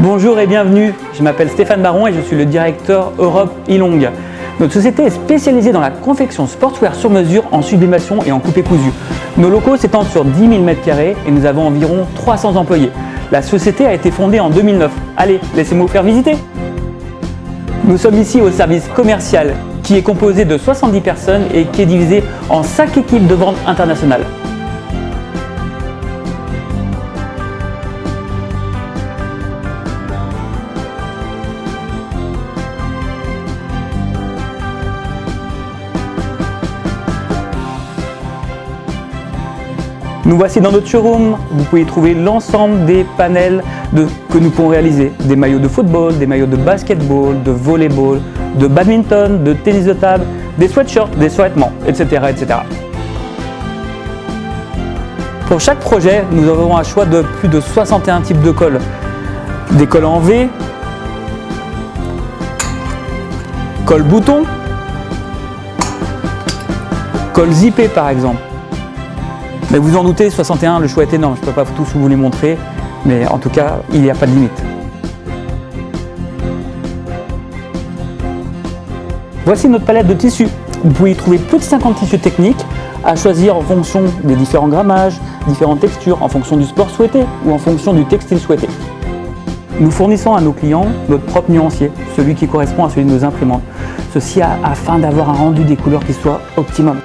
Bonjour et bienvenue, je m'appelle Stéphane Baron et je suis le directeur Europe Ilong. Notre société est spécialisée dans la confection sportswear sur mesure en sublimation et en coupé cousu. Nos locaux s'étendent sur 10 000 m² et nous avons environ 300 employés. La société a été fondée en 2009. Allez, laissez-moi vous faire visiter. Nous sommes ici au service commercial qui est composé de 70 personnes et qui est divisé en 5 équipes de vente internationales. Nous voici dans notre showroom, vous pouvez y trouver l'ensemble des panels que nous pouvons réaliser. Des maillots de football, des maillots de basketball, de volleyball, de badminton, de tennis de table, des sweatshirts, des survêtements, etc., etc. Pour chaque projet, nous avons un choix de plus de 61 types de cols. Des cols en V, cols boutons, cols zippés par exemple. Mais vous en doutez, 61, le choix est énorme, je ne peux pas tous vous les montrer, mais en tout cas, il n'y a pas de limite. Voici notre palette de tissus. Vous pouvez y trouver plus de 50 tissus techniques à choisir en fonction des différents grammages, différentes textures, en fonction du sport souhaité ou en fonction du textile souhaité. Nous fournissons à nos clients notre propre nuancier, celui qui correspond à celui de nos imprimantes. Ceci afin d'avoir un rendu des couleurs qui soit optimum.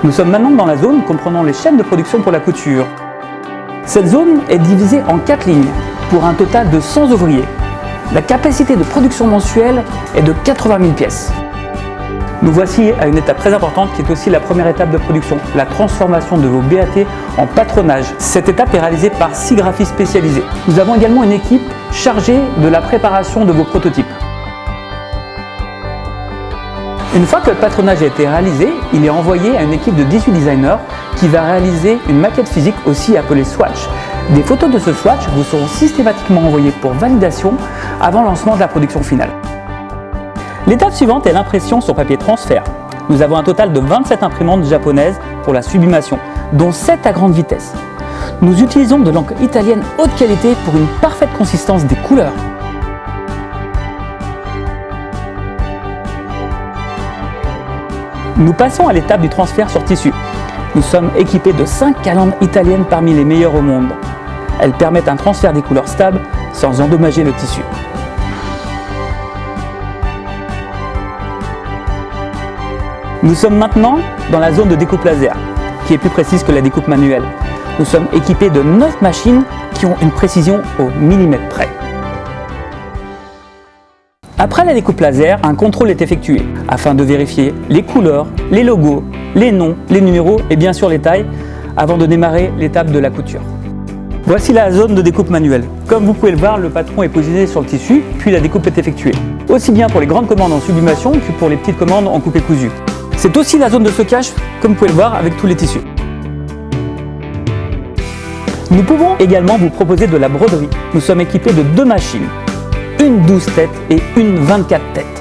Nous sommes maintenant dans la zone comprenant les chaînes de production pour la couture. Cette zone est divisée en 4 lignes pour un total de 100 ouvriers. La capacité de production mensuelle est de 80 000 pièces. Nous voici à une étape très importante qui est aussi la première étape de production, la transformation de vos BAT en patronage. Cette étape est réalisée par 6 graphistes spécialisés. Nous avons également une équipe chargée de la préparation de vos prototypes. Une fois que le patronage a été réalisé, il est envoyé à une équipe de 18 designers qui va réaliser une maquette physique aussi appelée swatch. Des photos de ce swatch vous seront systématiquement envoyées pour validation avant le lancement de la production finale. L'étape suivante est l'impression sur papier transfert. Nous avons un total de 27 imprimantes japonaises pour la sublimation, dont 7 à grande vitesse. Nous utilisons de l'encre italienne haute qualité pour une parfaite consistance des couleurs. Nous passons à l'étape du transfert sur tissu. Nous sommes équipés de 5 calandres italiennes parmi les meilleures au monde. Elles permettent un transfert des couleurs stables sans endommager le tissu. Nous sommes maintenant dans la zone de découpe laser, qui est plus précise que la découpe manuelle. Nous sommes équipés de 9 machines qui ont une précision au millimètre près. Après la découpe laser, un contrôle est effectué afin de vérifier les couleurs, les logos, les noms, les numéros et bien sûr les tailles avant de démarrer l'étape de la couture. Voici la zone de découpe manuelle. Comme vous pouvez le voir, le patron est positionné sur le tissu, puis la découpe est effectuée. Aussi bien pour les grandes commandes en sublimation que pour les petites commandes en coupé cousu. C'est aussi la zone de stockage, comme vous pouvez le voir avec tous les tissus. Nous pouvons également vous proposer de la broderie. Nous sommes équipés de 2 machines. Une 12 têtes et une 24 têtes.